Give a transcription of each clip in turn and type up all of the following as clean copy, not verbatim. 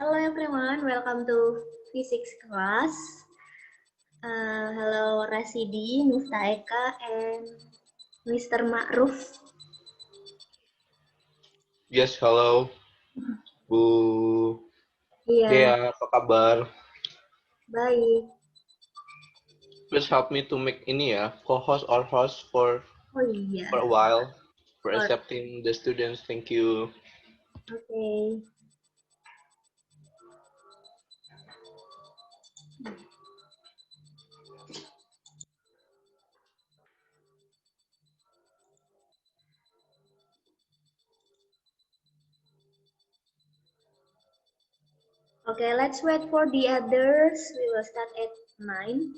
Hello everyone, welcome to physics class. Hello Rasidi, Mr. Eka, and Mr. Ma'ruf. Yes, hello, Bu Iya, Dea, apa kabar? baik. Please help me to make ini ya, co-host or host for Oh iya, a while, for oke. accepting the students. Thank you. Okay, let's wait for the others. We will start at 9.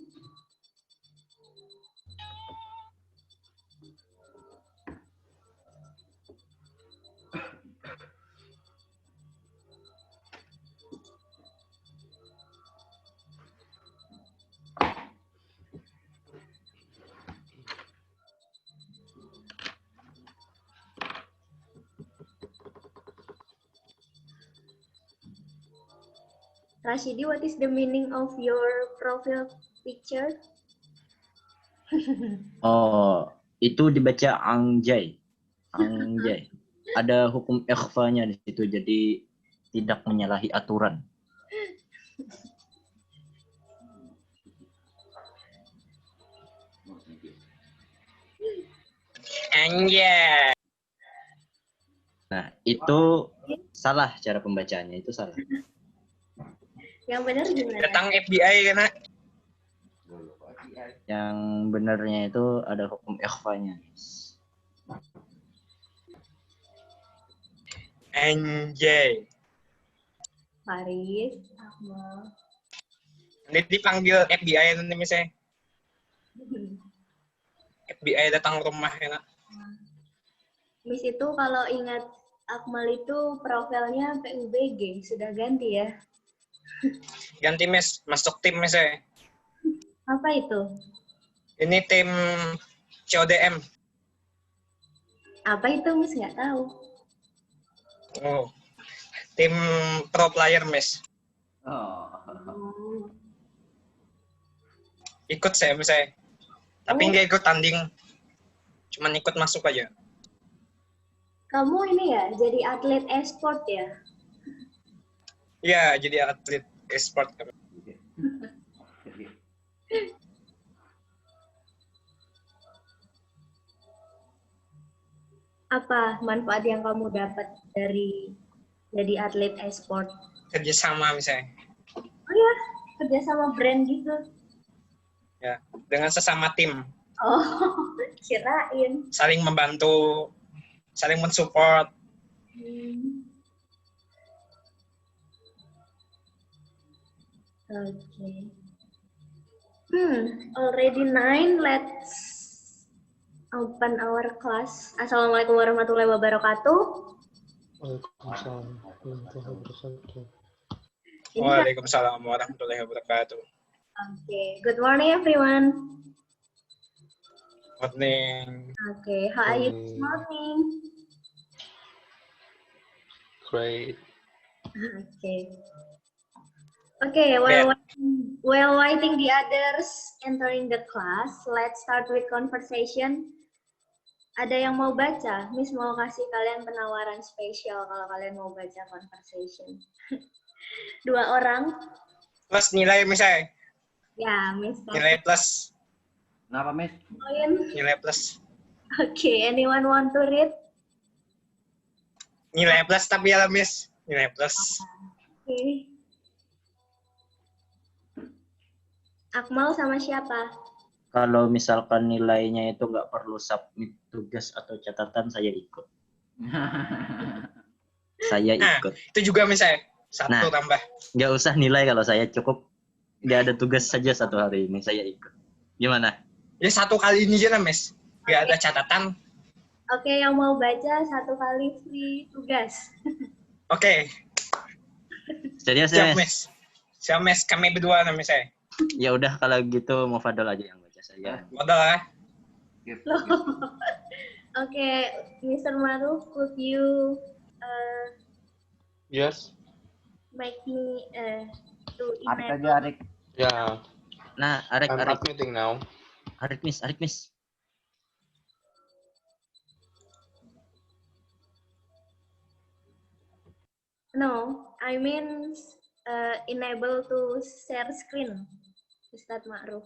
Rashidi, what is the meaning of your profile picture? Oh, itu dibaca angjay. Angjay. Ada hukum ikhfanya di situ, jadi tidak menyalahi aturan. Anjay. Nah, itu salah cara pembacaannya, itu salah. Yang benar gimana? Datang FBI kena. Yang benarnya itu ada hukum ikhfanya. Anjay. Faris, Akmal. Nanti dipanggil FBI nanti misalnya. FBI datang rumah kena. Miss itu kalau ingat Akmal itu profilnya PUBG, sudah ganti ya? Ganti mes, masuk tim misalnya. Apa itu? Ini tim CODM. Apa itu Miss nggak tahu. Oh. Tim pro player mes. Oh. Ikut saya misalnya. Tapi nggak ikut tanding. Cuman ikut masuk aja. Kamu ini ya, jadi atlet e-sport ya? Iya, jadi atlet e-sport. Apa manfaat yang kamu dapat dari jadi atlet e-sport? Kerjasama misalnya. Oh ya, kerja sama brand gitu. Ya, dengan sesama tim. Oh, kirain. Saling membantu, saling mensupport. Okay. Already 9. Let's open our class. Assalamualaikum warahmatullahi wabarakatuh. Waalaikumsalam warahmatullahi wabarakatuh. Waalaikumsalam warahmatullahi wabarakatuh. Okay. Good morning, everyone. Morning. Okay. How are you this morning? Great. Okay. Okay, while waiting the others entering the class, let's start with conversation. Ada yang mau baca? Miss mau kasih kalian penawaran spesial kalau kalian mau baca conversation. 2 orang. Plus nilai misalnya. Ya, Miss. Nilai plus. Kenapa, Miss? Nilai plus. Okay, anyone want to read? Nilai plus tapi ya Miss. Nilai plus. Okay. Akmal sama siapa? Kalau misalkan nilainya itu nggak perlu submit tugas atau catatan, saya ikut. Saya ikut. Itu juga misalnya. 1 tambah. Nggak usah nilai kalau saya, cukup nggak ada tugas saja 1 hari ini, saya ikut. Gimana? Ya 1 kali ini aja lah Miss. Nggak ada catatan. Oke, yang mau baca 1 kali free tugas. Oke. Serius Siap ya, Miss? Miss. Siap Miss. Kami berdua namanya saya. Ya udah kalau gitu mau Fadol aja yang baca saya. Modal lah. Okay, Mr. Maruf, could you Yes. making to Arik enable. aja, Arik. Yeah, Nah, Arek, I'm Arek, admitting now. Arek miss. No, I mean enable to share screen. Ustadz Ma'ruf.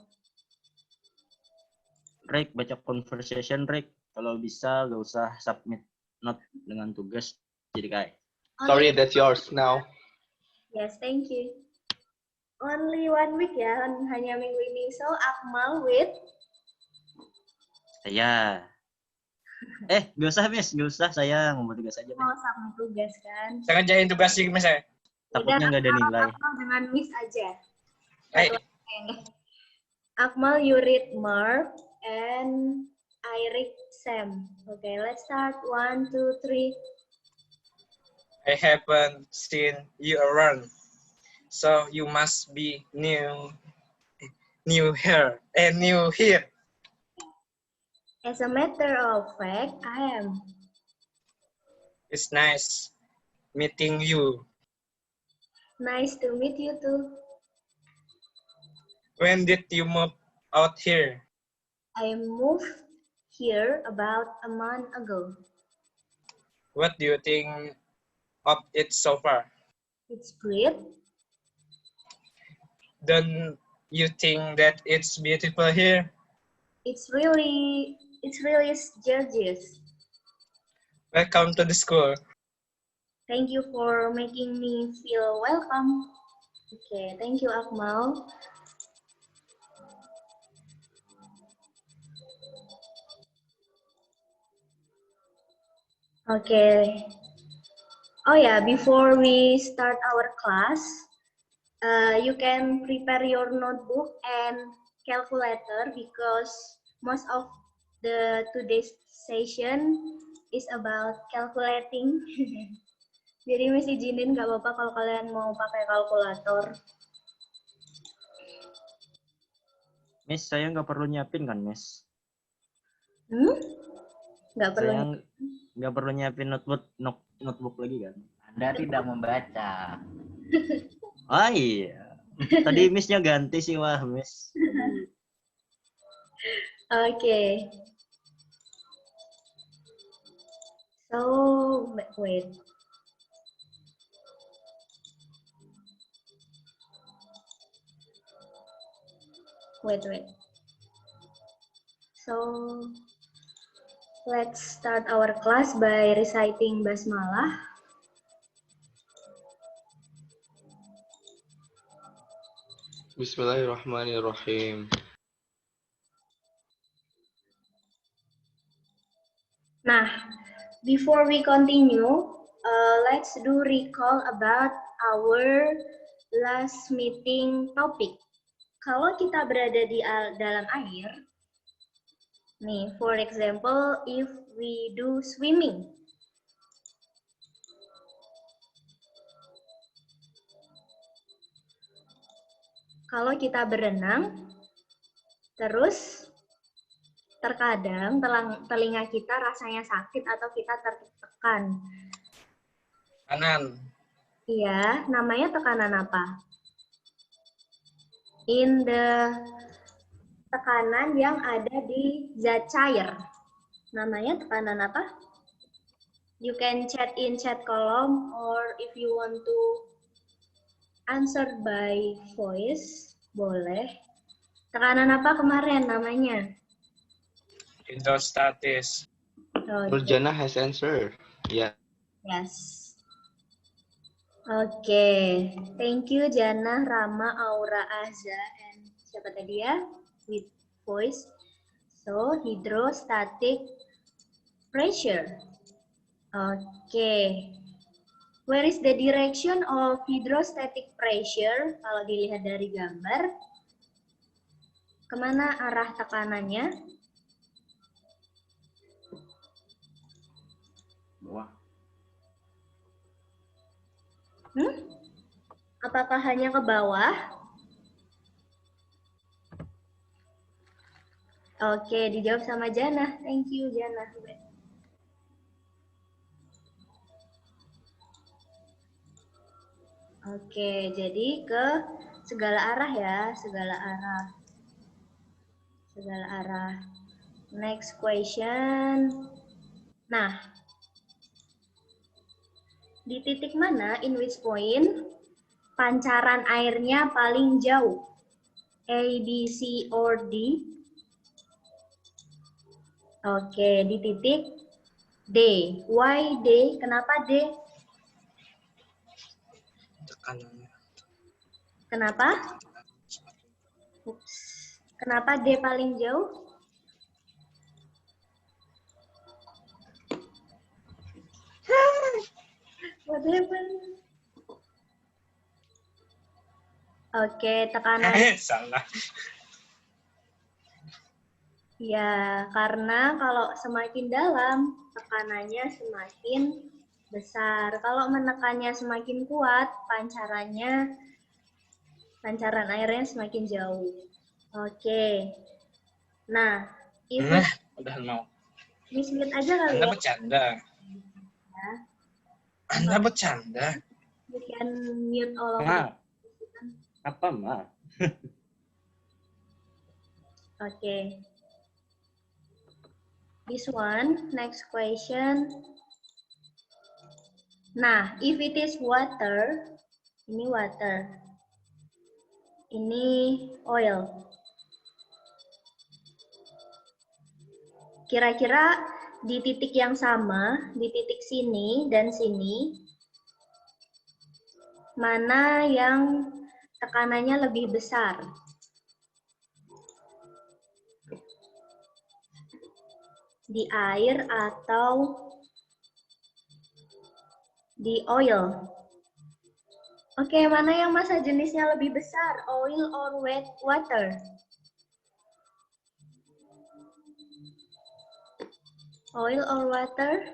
Rek, baca conversation, Rek. Kalau bisa, gak usah submit note dengan tugas. Jadi kayak, Sorry, Only, that's yours now. yes, thank you. Only 1 week ya, hanya minggu ini. So, Akmal with saya. Gak usah, Miss. Gak usah, saya ngomong tugas aja. mau sama tugas kan. Saya ngerjain tugas sih Mas saya. Takutnya nggak ada nilai. Akmal dengan Miss aja. Eh, Akmal, you read Mark, and I read Sam. Okay, let's start. 1, 2, 3. I haven't seen you around, so you must be new here. New here. As a matter of fact, I am. It's nice meeting you. Nice to meet you too. When did you move out here? I moved here about a month ago. What do you think of it so far? It's great. Don't you think that it's beautiful here? It's really gorgeous. Welcome to the school. Thank you for making me feel welcome. Okay, thank you, Akmal. Okay. Oh yeah, before we start our class, you can prepare your notebook and calculator because most of the today's session is about calculating. Jadi Miss izinin nggak apa-apa kalau kalian mau pakai kalkulator. Miss, saya nggak perlu nyiapin kan, Miss? Nggak perlu. Saya nggak perlu nyiapin notebook lagi kan? Anda tidak membaca. Oh iya. Tadi Missnya ganti sih, wah, Miss. Okay. So, wait. Wait. So, let's start our class by reciting Basmalah. Bismillahirrahmanirrahim. Nah, before we continue, let's do recall about our last meeting topic. Kalau kita berada di dalam air, nih, for example, if we do swimming. Kalau kita berenang, terus terkadang telinga kita rasanya sakit atau kita tertekan. Kanan. Iya, namanya tekanan apa? In the tekanan yang ada di zat cair. Namanya tekanan apa? You can chat in chat column or if you want to answer by voice, boleh. Tekanan apa kemarin namanya? Hydrostatis. Nurjana has answered. Yeah. Yes. Okay, thank you Jana, Rama, Aura, Azza, and siapa tadi ya? With voice. So, hydrostatic pressure. Okay. Where is the direction of hydrostatic pressure? Kalau dilihat dari gambar, kemana arah tekanannya? Bawah. Apakah hanya ke bawah? Oke, dijawab sama Jana. Thank you, Jana. Oke, jadi ke segala arah ya, segala arah. Segala arah. Next question. Nah, di titik mana, in which point, pancaran airnya paling jauh? A, B, C, or D? Oke, di titik D. Why D? Kenapa D? Tekanannya. Kenapa? Ups. Kenapa D paling jauh? What happened? Oke, tekanan. Salah. Ya, karena kalau semakin dalam, tekanannya semakin besar. Kalau menekannya semakin kuat, pancaran airnya semakin jauh. Oke. Nah, Nah, udah mau. Miss-mute aja kali Anda ya. bercanda. Anda bercanda. You can mute all of Ma, it. apa ma? Oke. This one, next question. Nah, if it is water, ini water. Ini oil. Kira-kira di titik yang sama, di titik sini dan sini, mana yang tekanannya lebih besar? Di air atau di oil? Oke, mana yang massa jenisnya lebih besar? Oil or wet water? Oil or water?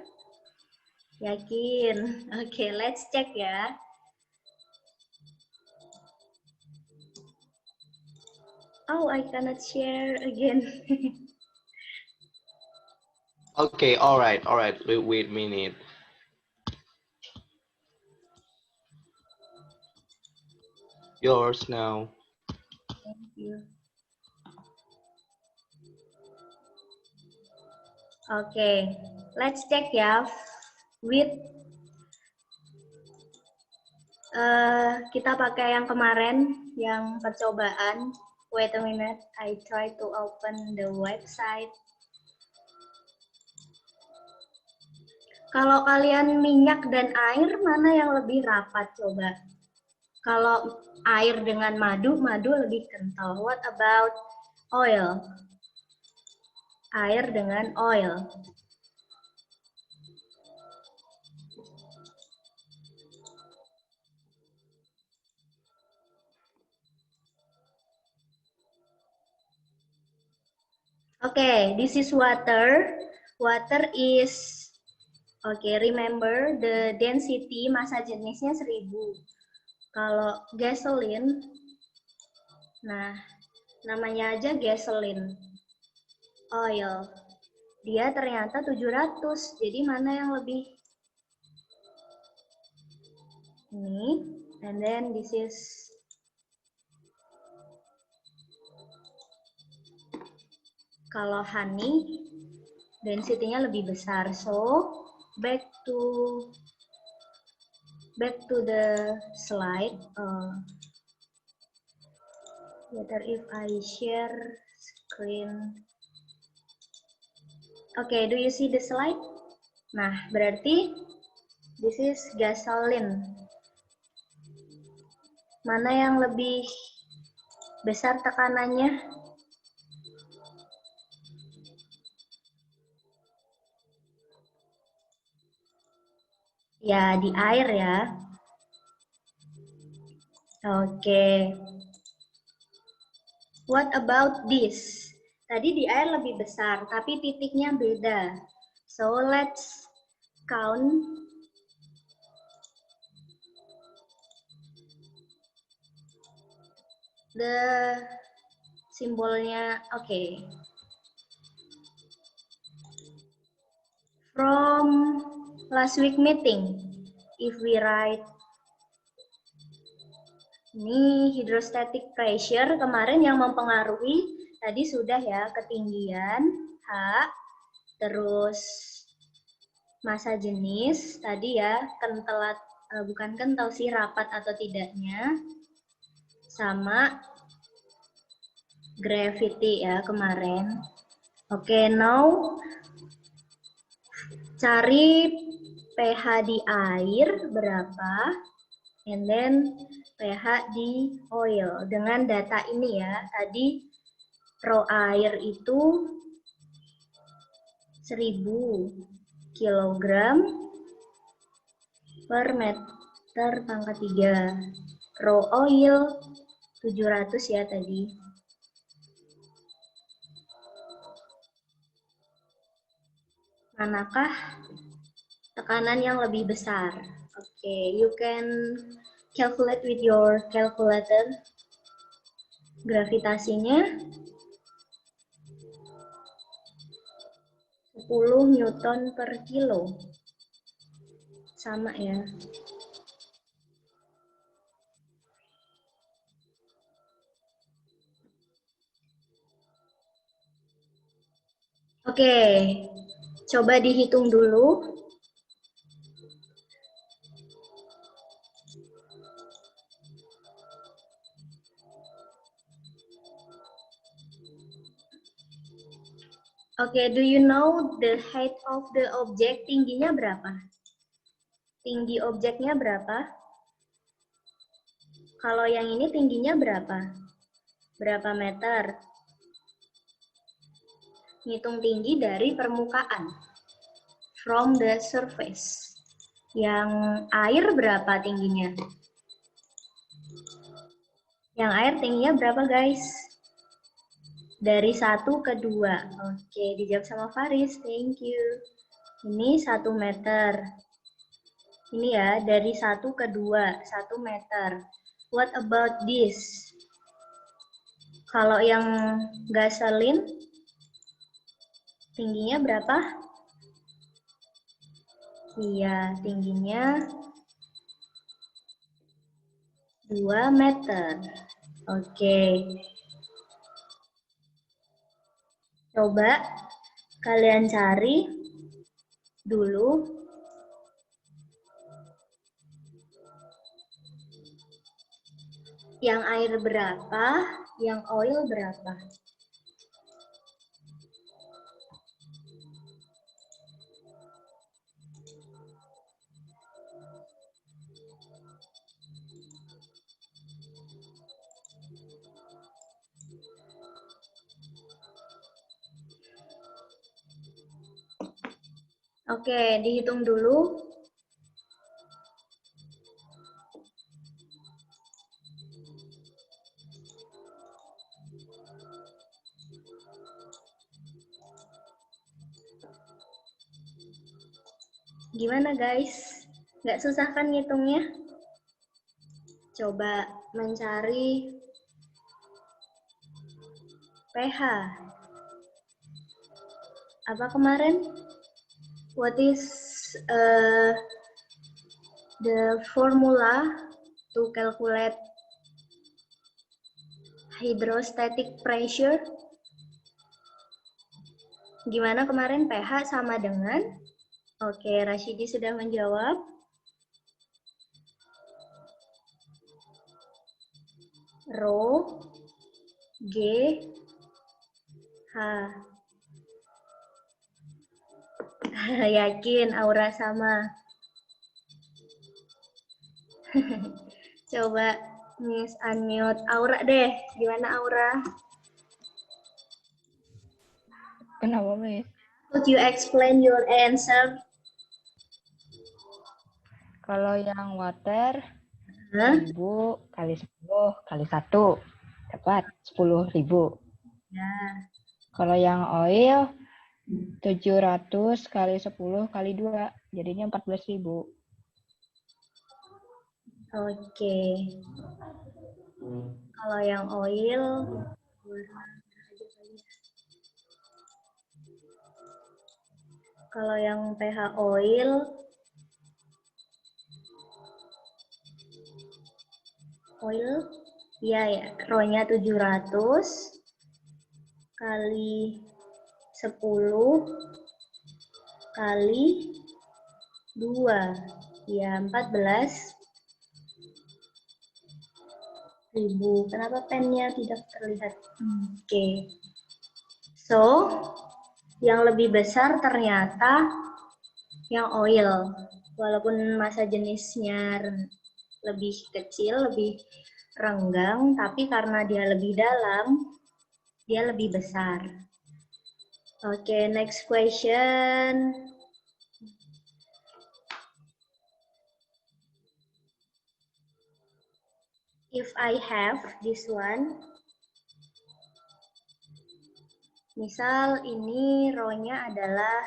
Yakin? Oke, let's check ya. Oh, I cannot share again. Okay, all right. Wait a minute. Yours now. Thank you. Oke, let's check ya. With kita pakai yang kemarin, yang percobaan. Wait a minute, I try to open the website. Kalau kalian minyak dan air, mana yang lebih rapat coba? Kalau air dengan madu, madu lebih kental. What about oil? Air dengan oil. Okay, this is water. Water is, remember the density, massa jenisnya 1000. Kalau gasoline, nah namanya aja gasoline. Oil, dia ternyata 700. Jadi mana yang lebih? Ini, and then this is kalau honey, density-nya lebih besar. So, back to the slide. Better if I share screen. Okay, do you see the slide? Nah, berarti this is gasoline. Mana yang lebih besar tekanannya? Ya, di air ya. Oke. What about this? Tadi di air lebih besar, tapi titiknya beda. So, let's count. The simbolnya, okay. From last week meeting, if we write Ini hydrostatic pressure kemarin yang mempengaruhi tadi sudah ya, ketinggian H, terus massa jenis tadi ya, kental bukan kental sih, rapat atau tidaknya, sama gravity ya kemarin. Oke, now cari pH di air berapa, and then pH di oil. Dengan data ini ya, tadi raw air itu 1000 kilogram per meter pangkat 3. Raw oil 700 ya tadi. Manakah tekanan yang lebih besar? Oke, you can calculate with your calculator. Gravitasinya 10 Newton per kilo. Sama ya. Oke, coba dihitung dulu. Oke, do you know the height of the object? Tingginya berapa? Tinggi objeknya berapa? Kalau yang ini tingginya berapa? Berapa meter? Ngitung tinggi dari permukaan. From the surface. Yang air berapa tingginya? Yang air tingginya berapa, guys? Dari 1 ke 2. Oke, dijawab sama Faris. Thank you. Ini 1 meter. Ini ya, dari 1 ke 2. 1 meter. What about this? Kalau yang gasolin, tingginya berapa? Iya, tingginya 2 meter. Oke. Coba kalian cari dulu yang air berapa, yang oil berapa. Oke, dihitung dulu. Gimana guys? Nggak susah kan ngitungnya? Coba mencari pH. Apa kemarin? What is the formula to calculate hydrostatic pressure? Gimana kemarin pH sama dengan? Oke, Rashidi sudah menjawab. Rho G H. Yakin Aura sama. Coba Miss unmute Aura deh. Gimana Aura? Kenapa, Miss? Could you explain your answer? Kalau yang water, Hah? 1000 kali 10 kali 1, dapat 10.000. Ya. Kalau yang oil, 700 kali 10 kali 2, jadinya 14.000. Oke. Kalau yang oil, kalau yang pH oil, Oil, ya, row-nya 700 kali 10 kali 2, ya 14.000. Kenapa pennya tidak terlihat? Oke. So, yang lebih besar ternyata yang oil. Walaupun massa jenisnya lebih kecil, lebih renggang, tapi karena dia lebih dalam, dia lebih besar. Oke, next question. If I have this one, misal ini row-nya adalah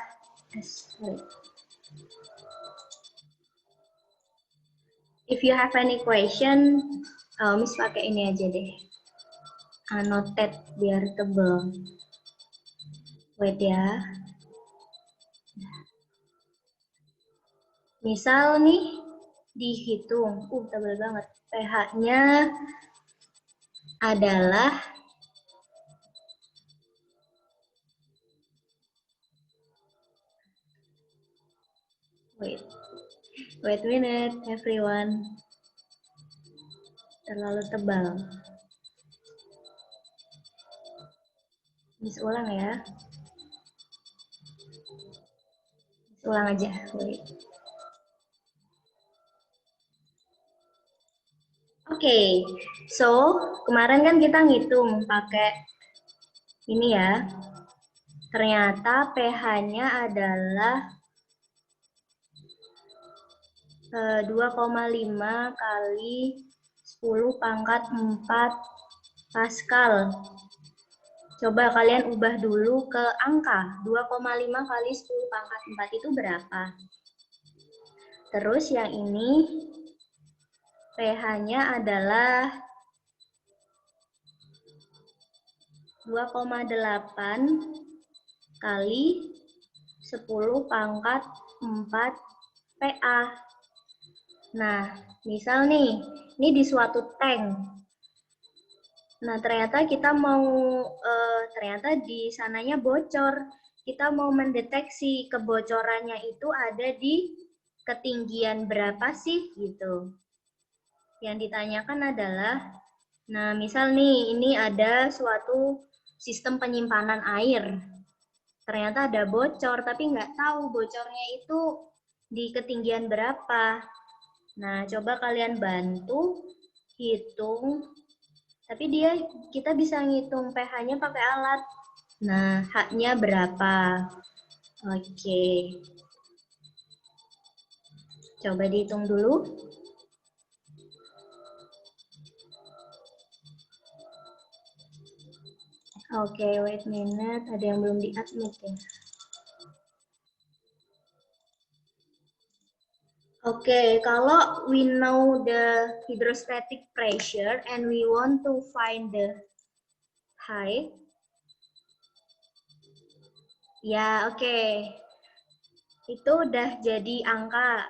if you have any question, Miss pakai ini aja deh. Annotate biar tebel. Wait ya. Misal nih dihitung, tebel banget. pH-nya adalah wait a minute everyone. Terlalu tebal. Miss ulang ya. Miss ulang aja. Wait. Oke, so kemarin kan kita ngitung pakai ini ya. Ternyata pH-nya adalah 2,5 kali 10 pangkat 4 Pascal. Coba kalian ubah dulu ke angka. 2,5 kali 10 pangkat 4 itu berapa? Terus yang ini pH-nya adalah 2,8 kali 10 pangkat 4 PA. Nah, misal nih, ini di suatu tank. Nah, ternyata kita ternyata di sananya bocor. Kita mau mendeteksi kebocorannya itu ada di ketinggian berapa sih, gitu. Yang ditanyakan adalah, nah misal nih, ini ada suatu sistem penyimpanan air. Ternyata ada bocor, tapi nggak tahu bocornya itu di ketinggian berapa. Nah, coba kalian bantu hitung. Tapi kita bisa ngitung pH-nya pakai alat. Nah, H-nya berapa? Oke. Coba dihitung dulu. Oke, wait a minute. Ada yang belum di-admit ya. Oke, kalau we know the hydrostatic pressure and we want to find the height. Ya, oke. Itu udah jadi angka.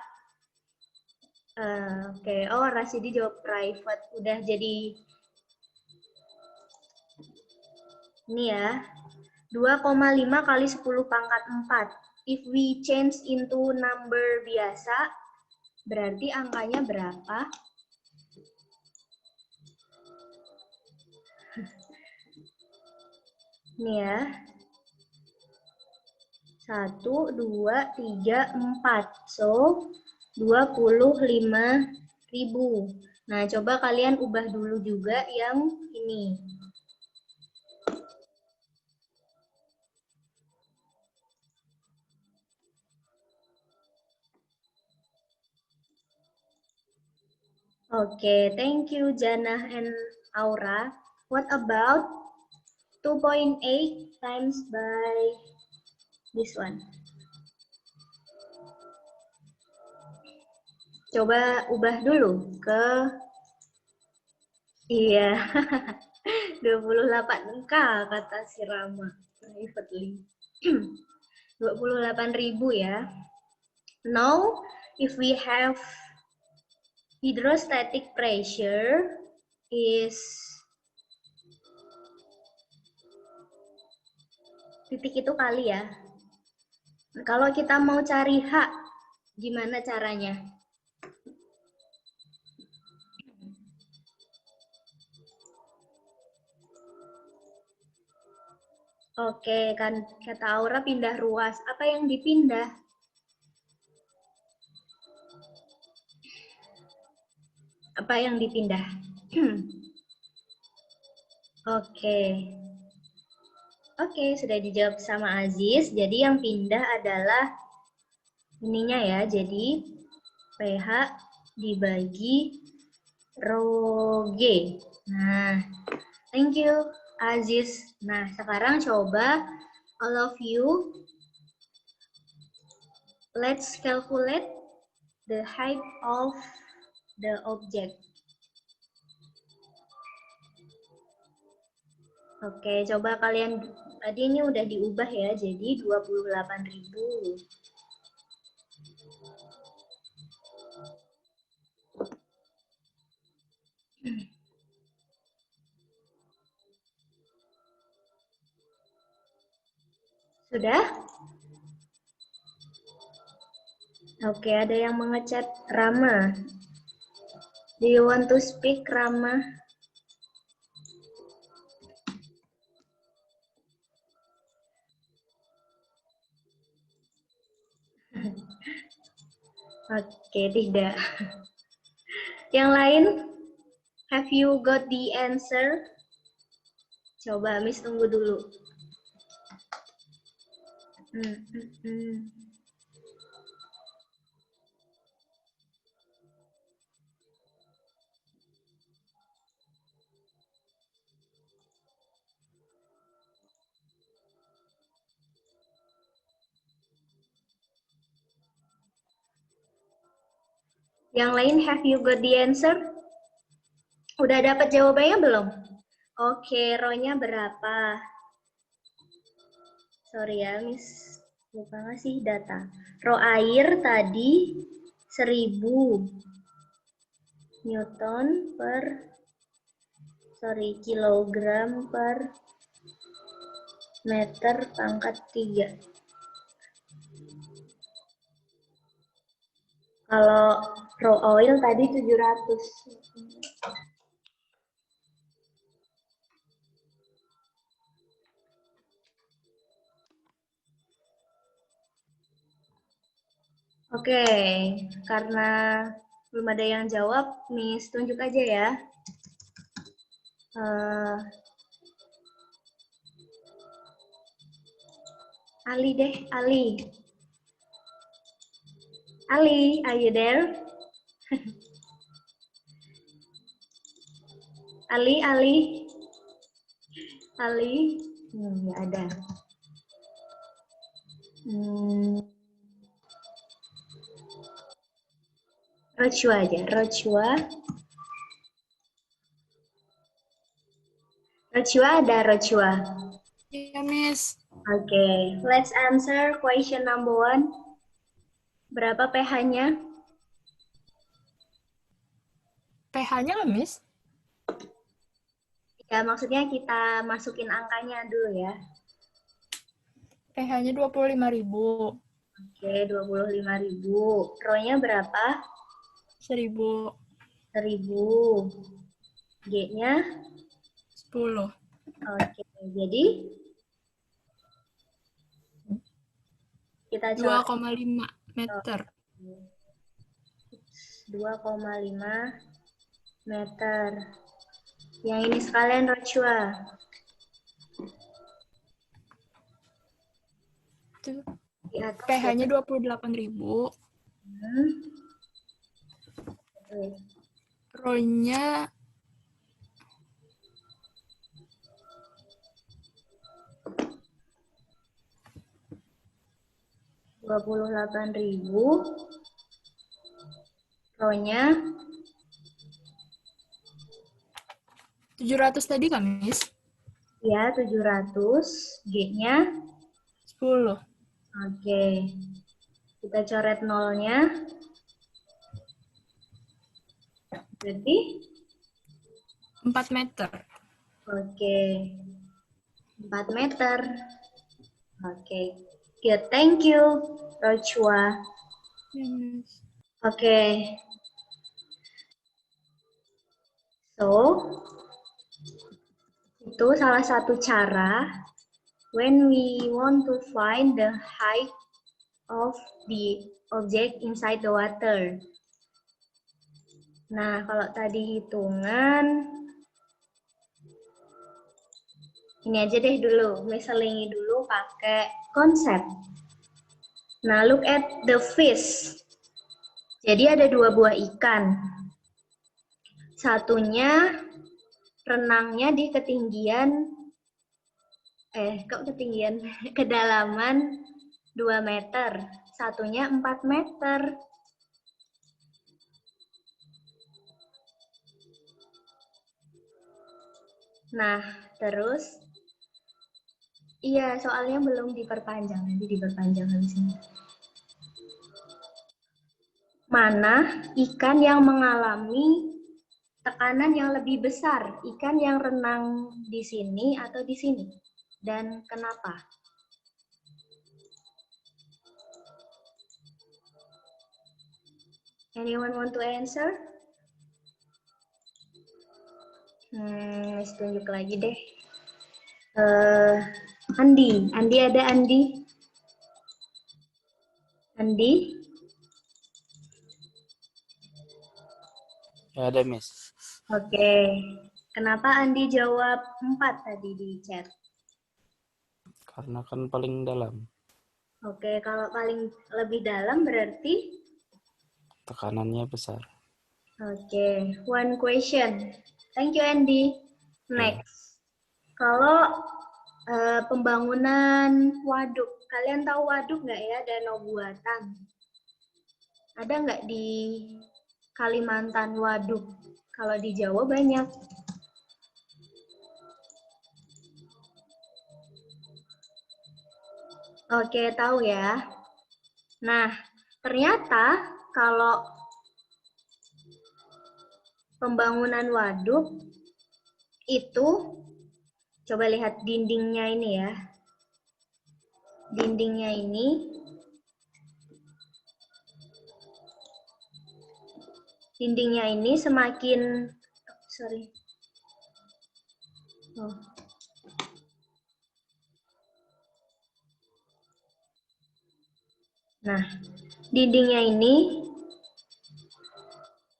Oke, oh Rasidi jawab private. Udah jadi ini ya, 2,5 kali 10 pangkat 4. If we change into number biasa, berarti angkanya berapa? Ini ya. 1, 2, 3, 4. So, 25.000. Nah, coba kalian ubah dulu juga yang ini. Oke, thank you Jana and Aura. What about 2.8 times by this one? Coba ubah dulu ke iya 28K kata si Rama privately. 28.000 ya. Now if we have hydrostatic pressure is titik itu kali ya. Kalau kita mau cari H, gimana caranya? Oke, kan kata Aura pindah ruas. Apa yang dipindah? Apa yang dipindah? Oke. Oke, sudah dijawab sama Aziz. Jadi yang pindah adalah ininya ya. Jadi PH dibagi rho G. Nah, thank you Aziz. Nah, sekarang coba all of you let's calculate the height of the object. Oke, coba kalian, tadi ini udah diubah ya, jadi 28.000. Sudah? Oke, ada yang mengechat Rama. Do you want to speak, Rama? Oke, tidak. Yang lain? Have you got the answer? Coba, Miss tunggu dulu. Yang lain, have you got the answer? Udah dapat jawabannya belum? Oke, rho-nya berapa? Sorry ya, Miss. Lupa ngasih data. Rho air tadi 1000 Newton per, kilogram per meter pangkat 3. Kalau raw oil tadi 700. Oke, karena belum ada yang jawab, Miss tunjuk aja ya. Ali deh, Ali. Ali, are you there? Ali, nggak ada. Rochua aja, Rochua. Rochua ada, Rochua. Iya, Miss. Oke, let's answer question number 1. Berapa pH-nya? pH-nya nggak, Miss? Ya, maksudnya kita masukin angkanya dulu ya. pH-nya 25.000. Oke, 25.000. Rho-nya berapa? 1.000. 1.000. G-nya? 10. Oke, jadi kita 2,5 meter. 2,5 meter. Yang ini sekalian Rochua. pH-nya 28.000. Rho-nya 28.000. Rho-nya 700 tadi kan, Miss? ya 700. G-nya 10. Oke. Kita coret nolnya. Berarti 4 meter. Oke. 4 meter. Oke. Good. Thank you, Rochua. Ya, Miss. Oke. So, itu salah satu cara when we want to find the height of the object inside the water. Nah, kalau tadi hitungan, ini aja deh dulu, misalnya dulu pakai konsep. Nah, look at the fish. Jadi ada 2 buah ikan. Satunya renangnya di ketinggian, kedalaman 2 meter. Satunya 4 meter. Nah, terus, iya soalnya belum diperpanjang, nanti diperpanjang habis ini. Mana ikan yang mengalami tekanan yang lebih besar, ikan yang renang di sini atau di sini, dan kenapa? Anyone want to answer? Tunjuk lagi deh. Andi ada Andi? Andi? Ya ada, Miss. Oke. Kenapa Andi jawab 4 tadi di chat? Karena kan paling dalam. Oke, kalau paling lebih dalam berarti? Tekanannya besar. Oke, one question. Thank you, Andy. Next. Kalau pembangunan waduk, kalian tahu waduk nggak ya, danau buatan? Ada nggak di Kalimantan waduk? Kalau di Jawa banyak. Oke, tahu ya. Nah, ternyata kalau pembangunan waduk itu, coba lihat dindingnya ini ya. Dindingnya ini semakin, Nah, dindingnya ini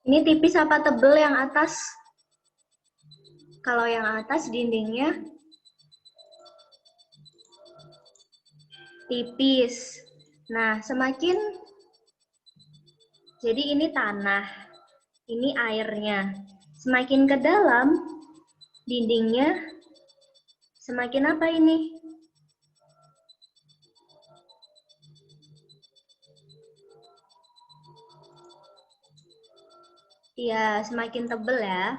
tipis apa tebel yang atas? Kalau yang atas dindingnya tipis. Nah, jadi ini tanah, ini airnya. Semakin ke dalam, dindingnya semakin apa ini? Iya, semakin tebal ya.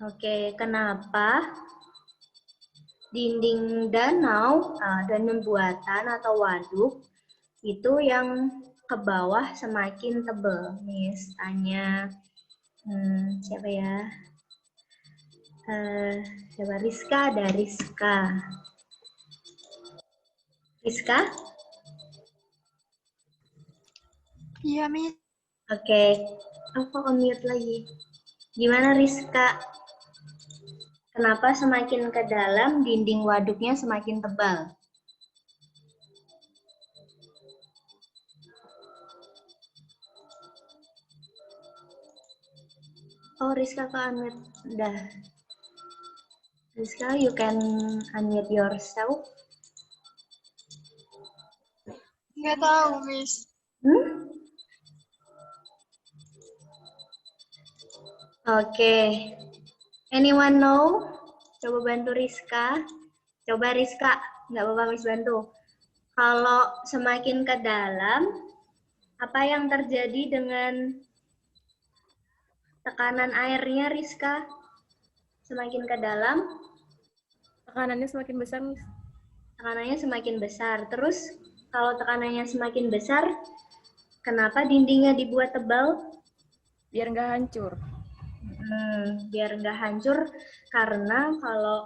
Oke, kenapa dinding danau, danau buatan atau waduk, itu yang ke bawah semakin tebal? Miss tanya, siapa ya? Coba Rizka, ada Rizka. Rizka? Iya, Miss. Oke, aku unmute lagi. Gimana Rizka? Kenapa semakin ke dalam dinding waduknya semakin tebal? Oh, Rizka ke unmute. Udah. Rizka, you can unmute yourself. Nggak tahu, Miss. Oke. Anyone know? Coba bantu Rizka. Coba Rizka, nggak apa-apa Miss bantu. Kalau semakin ke dalam, apa yang terjadi dengan tekanan airnya Rizka? Semakin ke dalam? Tekanannya semakin besar, Miss. Tekanannya semakin besar. Terus, kalau tekanannya semakin besar, kenapa dindingnya dibuat tebal? Biar nggak hancur. Biar nggak hancur, karena kalau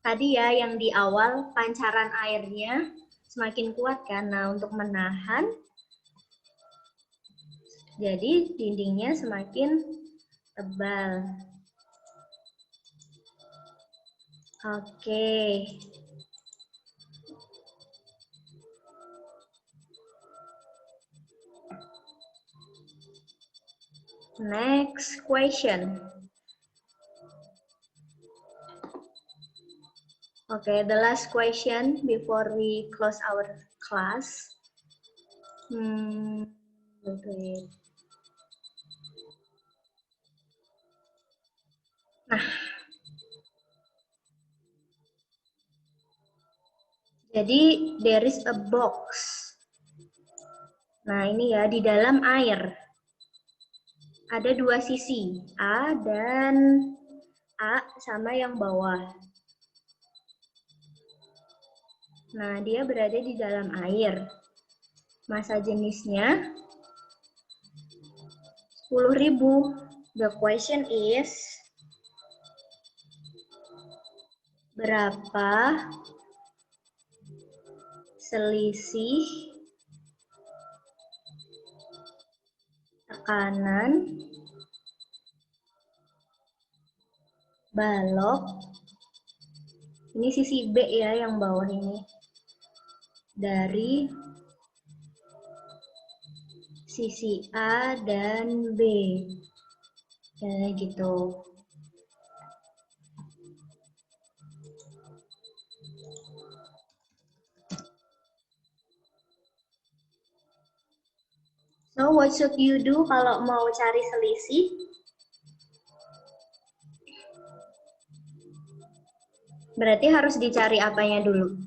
tadi ya yang di awal pancaran airnya semakin kuat kan. Nah, untuk menahan, jadi dindingnya semakin tebal. Oke. Next question. Okay, the last question before we close our class. Wait. Nah, jadi there is a box. Nah, ini ya, di dalam air. Ada dua sisi, A dan A sama yang bawah. Nah, dia berada di dalam air. Massa jenisnya 10.000. The question is, berapa selisih tekanan balok, ini sisi B ya yang bawah ini, dari sisi A dan B. Kayak gitu. So, what should you do kalau mau cari selisih? Berarti harus dicari apanya dulu?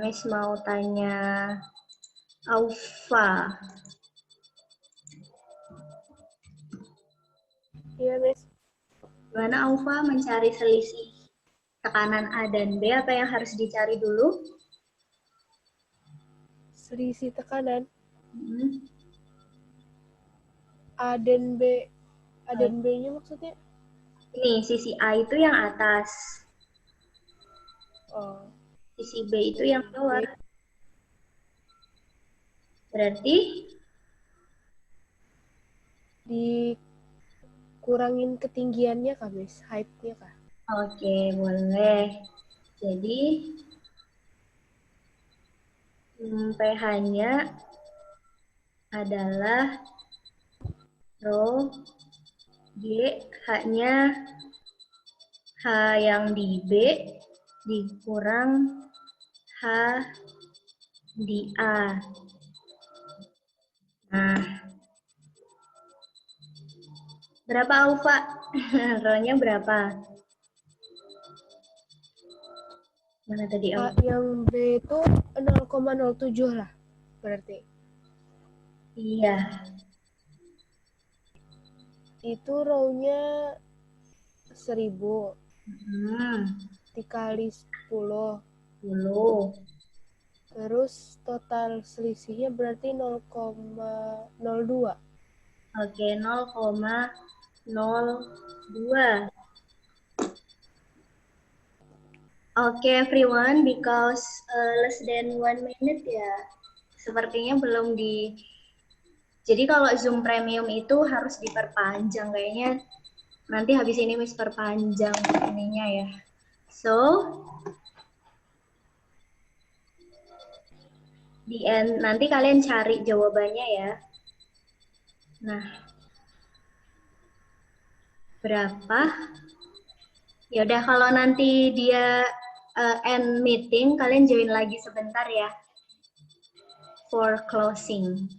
Miss mau tanya Aufa. Iya, Miss. Gimana Aufa mencari selisih tekanan A dan B? Apa yang harus dicari dulu? Selisih tekanan. A dan B. A dan B-nya maksudnya? Ini, sisi A itu yang atas. Oh. Sisi B itu yang bawah. Berarti? Dikurangin ketinggiannya kah, Miss? Height-nya kah? Oke, boleh. Jadi, pH-nya adalah rho G, H-nya H yang di B dikurang H di A. Nah, berapa Aufa? Rho-nya berapa? Mana tadi Aufa? Yang B itu 0,07 lah, berarti. Iya. Itu row-nya 1000. Dikali 10. 10. Terus total selisihnya berarti 0,02. Oke, 0,02. Oke, everyone, because less than 1 minute ya, sepertinya belum di. Jadi kalau Zoom Premium itu harus diperpanjang, kayaknya nanti habis ini Miss perpanjang ininya ya. So, di end nanti kalian cari jawabannya ya. Nah, berapa? Ya udah, kalau nanti dia end meeting, kalian join lagi sebentar ya for closing.